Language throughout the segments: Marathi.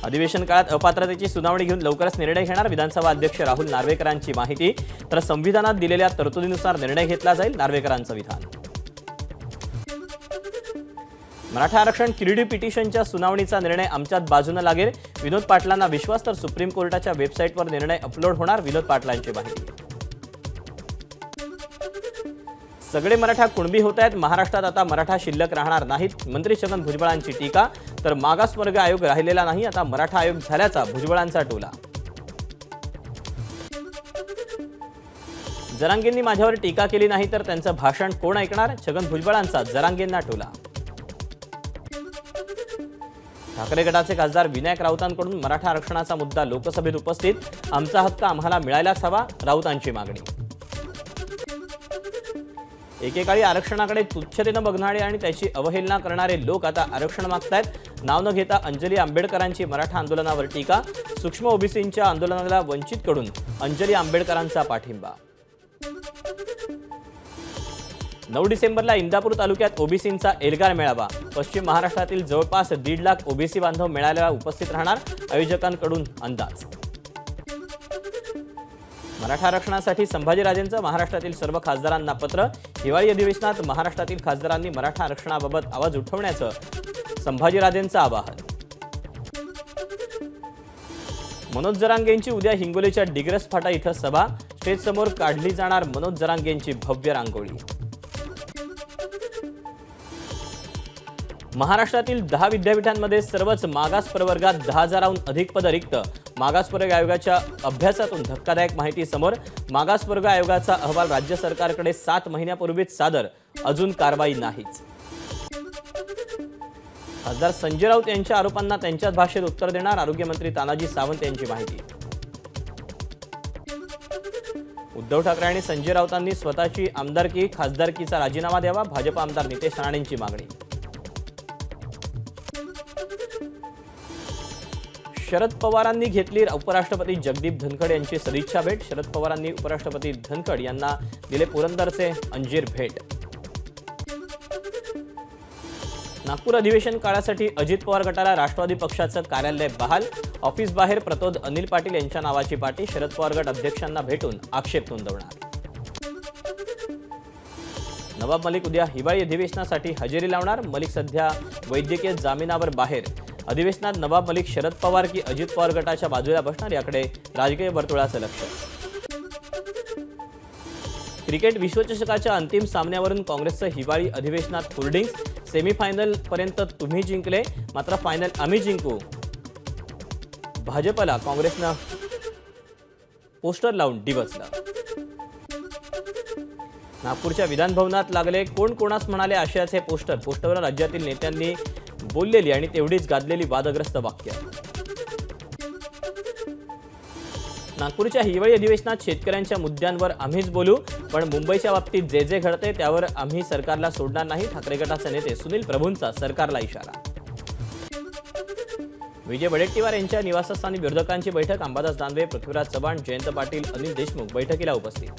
अधिवेशन काळात अपात्रतेची सुनावणी घेऊन लवकरच निर्णय घेणार विधानसभा अध्यक्ष राहुल नार्वेकरांची माहिती। तर संविधानात दिलेल्या तरतुदीनुसार निर्णय घेतला जाईल, नार्वेकरांचं विधान। मराठा आरक्षण किरडी पिटिशनच्या सुनावणीचा निर्णय आमच्याच बाजूने लागेल, विनोद पाटलांना विश्वास। तर सुप्रीम कोर्टाच्या वेबसाईटवर निर्णय अपलोड होणार, विनोद पाटलांची माहिती। सगळे मराठा कुणबी होत आहेत, महाराष्ट्रात आता मराठा शिल्लक राहणार नाहीत, मंत्री छगन भुजबळांची टीका। तर मागासवर्ग आयोग राहिलेला नाही, आता मराठा आयोग झाल्याचा भुजबळांचा टोला। जरांगेंनी माझ्यावर टीका केली नाही तर त्यांचं भाषण कोण ऐकणार, छगन भुजबळांचा जरांगेंना टोला। ठाकरे गटाचे खासदार विनायक राऊतांकडून मराठा आरक्षणाचा मुद्दा लोकसभेत उपस्थित, आमचा हक्क आम्हाला मिळायलाच हवा, राऊतांची मागणी। एकेकाळी आरक्षणाकडे तुच्छतेने बघणारे आणि त्याची अवहेलना करणारे लोक आता आरक्षण मागतायत, नाव न घेता अंजली आंबेडकरांची मराठा आंदोलनावर टीका। सूक्ष्म ओबीसींच्या आंदोलनाला वंचितकडून अंजली आंबेडकरांचा पाठिंबा। 9 डिसेंबरला इंदापूर तालुक्यात ओबीसींचा एल्गार मेळावा, पश्चिम महाराष्ट्रातील जवळपास 1.5 लाख ओबीसी बांधव मेळाव्याला उपस्थित राहणार, आयोजकांकडून अंदाज। मराठा आरक्षणासाठी संभाजीराजेंचं महाराष्ट्रातील सर्व खासदारांना पत्र, हिवाळी अधिवेशनात महाराष्ट्रातील खासदारांनी मराठा आरक्षणाबाबत आवाज उठवण्याचं संभाजीराजेंचं आवाहन। मनोज जरांगेंची उद्या हिंगोलीच्या डिग्रस फाटा इथं सभा, स्टेज समोर काढली जाणार मनोज जरांगेंची भव्य रांगोळी। महाराष्ट्रातील 10 विद्यापीठांमध्ये सर्वच मागास प्रवर्गात 10,000हून अधिक पद रिक्त, मागासवर्ग आयोगाच्या अभ्यासातून धक्कादायक माहिती समोर, मागासवर्ग आयोगाचा अहवाल राज्य सरकारकडे 7 महिन्यापूर्वीच सादर, अजून कारवाई नाहीच। खासदार संजय राऊत यांच्या आरोपांना त्यांच्याच भाषेत उत्तर देणार, आरोग्यमंत्री तानाजी सावंत यांची माहिती। उद्धव ठाकरे आणि संजय राऊतांनी स्वतःची आमदारकी खासदारकीचा राजीनामा द्यावा, भाजप आमदार नितेश राणेंची मागणी। शरद पवारांनी घेतली उपराष्ट्रपती जगदीप धनखड यांची सदिच्छा भेट, शरद पवारांनी उपराष्ट्रपती धनखड यांना दिले पुरंदरचे अंजीर भेट। नागपूर अधिवेशन काळासाठी अजित पवार गटाला राष्ट्रवादी पक्षाचं कार्यालय बहाल, ऑफिस बाहेर प्रतोद अनिल पाटील यांच्या नावाची पाटी, शरद पवार गट अध्यक्षांना भेटून आक्षेप नोंदवणार। नवाब मलिक उद्या हिवाळी अधिवेशनासाठी हजेरी लावणार, मलिक सध्या वैद्यकीय जामिनावर बाहेर, अधिवेशनात नवाब मलिक शरद पवार की अजित पवार गटाच्या बाजूला बसणार, याकडे राजकीय वर्तुळाचं लक्ष। क्रिकेट विश्वचषकाच्या अंतिम सामन्यावरून काँग्रेसचं हिवाळी अधिवेशनात होर्डिंग्स, सेमीफायनल पर्यंत तुम्ही जिंकले मात्र फायनल आम्ही जिंकू, भाजपला काँग्रेसनं पोस्टर लावून डिवचलं। नागपूरच्या विधानभवनात लागले कोण कोणास म्हणाले आशयाचे पोस्टर, पोस्टरवर राज्यातील नेत्यांनी बोललेली आणि तेवढीच गाजलेली वादग्रस्त वाक्य। नागपूरच्या हिवाळी अधिवेशनात शेतकऱ्यांच्या मुद्द्यांवर आम्हीच बोलू, पण मुंबईच्या बाबतीत जे जे घडते त्यावर आम्ही सरकारला सोडणार नाही, ठाकरे गटाचे नेते सुनील प्रभूंचा सरकारला इशारा। विजय वडेट्टीवार यांच्या निवासस्थानी विरोधकांची बैठक, अंबादास दानवे, पृथ्वीराज चव्हाण, जयंत पाटील, अनिल देशमुख बैठकीला उपस्थित।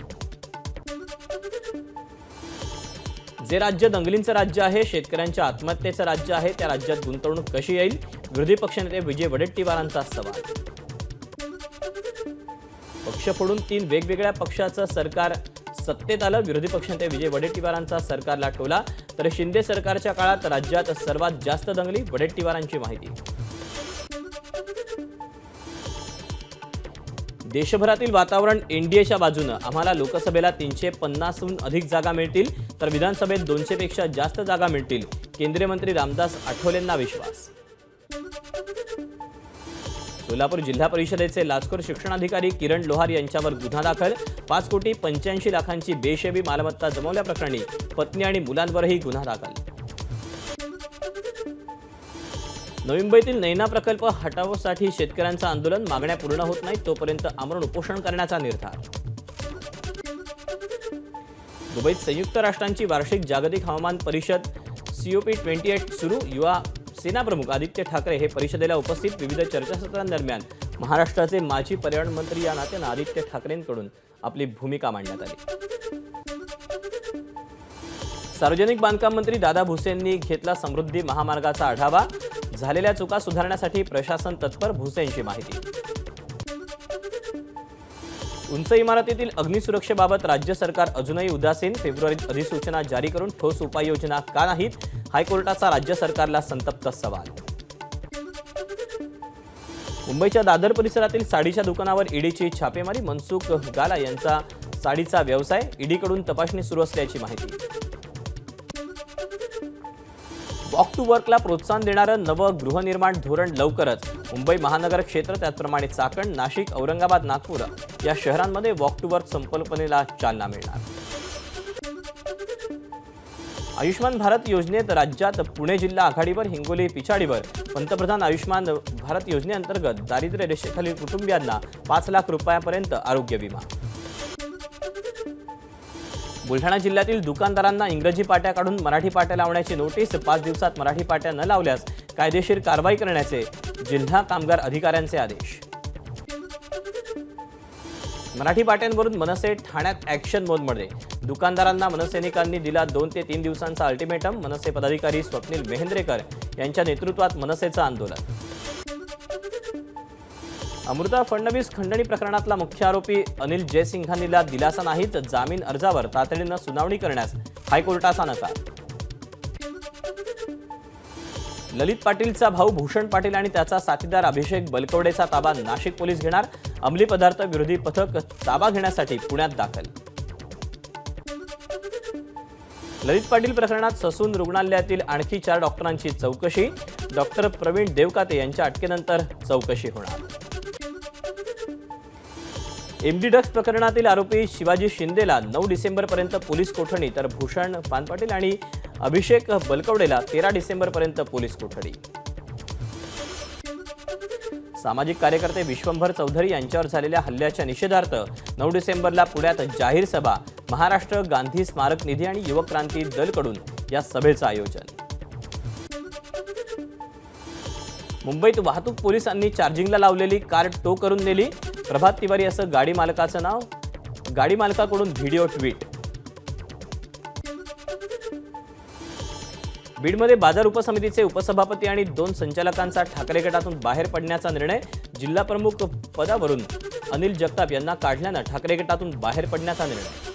जे राज्य दंगलींचं राज्य आहे, शेतकऱ्यांच्या आत्महत्येचं राज्य आहे, त्या राज्यात गुंतवणूक कशी येईल, विरोधी पक्षनेते विजय वडेट्टीवारांचा सवाल। पक्ष फोडून 3 वेगवेगळ्या पक्षाचं सरकार सत्तेत आलं, विरोधी पक्षनेते विजय वडेट्टीवारांचा सरकारला टोला। तर शिंदे सरकारच्या काळात राज्यात सर्वात जास्त दंगली, वडेट्टीवारांची माहिती। देशभरातील वातावरण एनडीएच्या बाजूनं, आम्हाला लोकसभेला 350हून अधिक जागा मिळतील, तर विधानसभेत 200 पेक्षा जास्त जागा मिळतील, केंद्रीय मंत्री रामदास आठवलेंना विश्वास। सोलापूर जिल्हा परिषदेचे लाचखोर शिक्षणाधिकारी किरण लोहार यांच्यावर गुन्हा दाखल, 5,85,00,000ची बेशेबी मालमत्ता जमवल्याप्रकरणी पत्नी आणि मुलांवरही गुन्हा दाखल। नवी मुंबईतील नैना प्रकल्प हटावसाठी शेतकऱ्यांचं आंदोलन, मागण्या पूर्ण होत नाहीत तोपर्यंत आमरण उपोषण करण्याचा निर्धार। दुबईत संयुक्त राष्ट्रांची वार्षिक जागतिक हवामान परिषद COP28 सुरू, युवा सेनाप्रमुख आदित्य ठाकरे हे परिषदेला उपस्थित, विविध चर्चासत्रांदरम्यान महाराष्ट्राचे माजी पर्यावरण मंत्री या नात्यानं आदित्य ठाकरेंकडून आपली भूमिका मांडण्यात आली। सार्वजनिक बांधकाम मंत्री दादा भुसेंनी घेतला समृद्धी महामार्गाचा आढावा, झालेल्या चुका सुधारण्यासाठी प्रशासन तत्पर, भुसेंची माहिती. उंच इमारतीतील अग्निसुरक्षेबाबत राज्य सरकार अजूनही उदासीन, फेब्रुवारीत अधिसूचना जारी करून ठोस उपाययोजना का नाहीत? हायकोर्टाचा राज्य सरकारला संतप्त सवाल. मुंबईच्या दादर परिसरातील साडीच्या दुकानावर ईडीची छापेमारी, मनसुख गाला यांचा साडीचा व्यवसाय, ईडीकडून तपासणी सुरू असल्याची माहिती. वॉक टू वर्कला प्रोत्साहन देणारं नवं गृहनिर्माण धोरण लवकरच. मुंबई महानगर क्षेत्र, त्याचप्रमाणे चाकण, नाशिक, औरंगाबाद, नागपूर या शहरांमध्ये वॉक टू वर्क संकल्पनेला चालना मिळणार. आयुष्मान भारत योजनेत राज्यात पुणे जिल्हा आघाडीवर, हिंगोली पिछाडीवर. पंतप्रधान आयुष्मान भारत योजनेअंतर्गत दारिद्र्य रेषेखालील कुटुंबियांना 5 लाख रुपयापर्यंत आरोग्य विमा. बुलढाणा जिल्ह्यातील दुकानदारांना इंग्रजी पाट्या काढून मराठी पाट्या लावण्याची नोटीस. 5 दिवसात मराठी पाट्या न लावल्यास कायदेशीर कारवाई करण्याचे जिल्हा कामगार अधिकाऱ्यांचे आदेश. मराठी पाट्यांवरून मनसे ठाण्यात ॲक्शन मोडमध्ये. दुकानदारांना मनसैनिकांनी दिला 2 ते 3 दिवसांचा अल्टिमेटम. मनसे पदाधिकारी स्वप्नील मेहेंद्रेकर यांच्या नेतृत्वात मनसेचं आंदोलन. अमृता फडणवीस खंडणी प्रकरणातला मुख्य आरोपी अनिल जयसिंघानीला दिलासा नाहीच. जामीन अर्जावर तातडीनं सुनावणी करण्यास हायकोर्टाचा नकार. ललित पाटीलचा भाऊ भूषण पाटील आणि त्याचा साथीदार अभिषेक बलकवडेचा ताबा नाशिक पोलीस घेणार. अंमली पदार्थ विरोधी पथक ताबा घेण्यासाठी पुण्यात दाखल. ललित पाटील प्रकरणात ससून रुग्णालयातील आणखी 4 डॉक्टरांची चौकशी. डॉक्टर प्रवीण देवकाते यांच्या अटकेनंतर चौकशी होणार. एमडी ड्रग्ज प्रकरणातील आरोपी शिवाजी शिंदेला 9 डिसेंबरपर्यंत पोलीस कोठडी, तर भूषण पानपाटील आणि अभिषेक बलकवडेला 13 डिसेंबरपर्यंत पोलीस कोठडी. सामाजिक कार्यकर्ते विश्वंभर चौधरी यांच्यावर झालेल्या हल्ल्याच्या निषेधार्थ 9 डिसेंबरला पुण्यात जाहीर सभा. महाराष्ट्र गांधी स्मारक निधी आणि युवक क्रांती दलकडून या सभेचं आयोजन. मुंबईत वाहतूक पोलिसांनी चार्जिंगला लावलेली कार टो करून नेली. प्रभात तिवारी असं गाडी मालकाचं नाव. गाडी मालकाकडून व्हिडिओ ट्विट. बीडमध्ये बाजार उपसमितीचे उपसभापती आणि 2 संचालकांचा ठाकरे गटातून बाहेर पडण्याचा निर्णय. जिल्हा प्रमुख पदावरून अनिल जगताप यांना काढल्यानं ठाकरे गटातून बाहेर पडण्याचा निर्णय.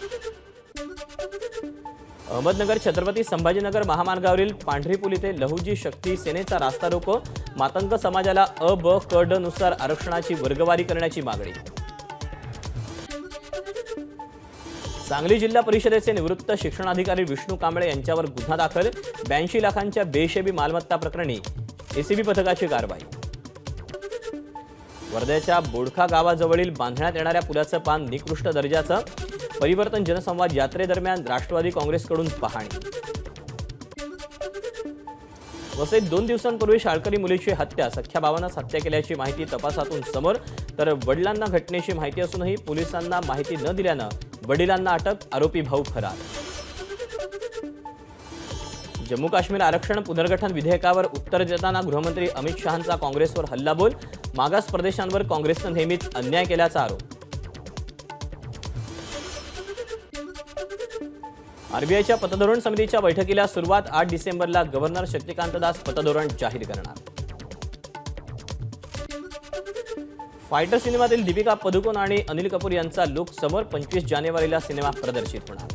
अहमदनगर छत्रपती संभाजीनगर महामार्गावरील पांढरी पूल इथे लहुजी शक्ती सेनेचा रास्ता रोको. मातंग समाजाला अ, ब, क, ड नुसार आरक्षणाची वर्गवारी करण्याची मागणी. सांगली जिल्हा परिषदेचे निवृत्त शिक्षणाधिकारी विष्णू कांबळे यांच्यावर गुन्हा दाखल. 82 लाखांच्या बेहिशेबी मालमत्ता प्रकरणी एसीबी पथकाची कारवाई. वर्ध्याच्या बोडखा गावाजवळील बांधण्यात येणाऱ्या पुलाचं काम निकृष्ट दर्जाचं. परिवर्तन जनसंवाद यात्रेदरम्यान राष्ट्रवादी काँग्रेसकडून पाहणी. वसईत 2 दिवसांपूर्वी शाळकरी मुलीची हत्या. सख्या भावानंच हत्या केल्याची माहिती तपासातून समोर, तर वडिलांना घटनेची माहिती असूनही पोलिसांना माहिती न दिल्यानं वडिलांना अटक. आरोपी भाऊ फरार. जम्मू काश्मीर आरक्षण पुनर्गठन विधेयकावर उत्तर देताना गृहमंत्री अमित शहांचा काँग्रेसवर हल्लाबोल. मागास प्रदेशांवर काँग्रेसनं नेहमीच अन्याय केल्याचा आरोप. आरबीआयच्या पतधोरण समितीच्या बैठकीला सुरुवात. 8 डिसेंबरला गव्हर्नर शक्तिकांत दास पतधोरण जाहीर करणार. फायटर सिनेमातील दीपिका पदुकोण आणि अनिल कपूर यांचा लुक समोर. 25 जानेवारीला सिनेमा प्रदर्शित होणार.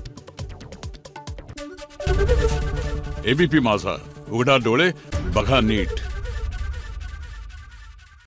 एबीपी माझा, उघडा डोळे बघा नीट.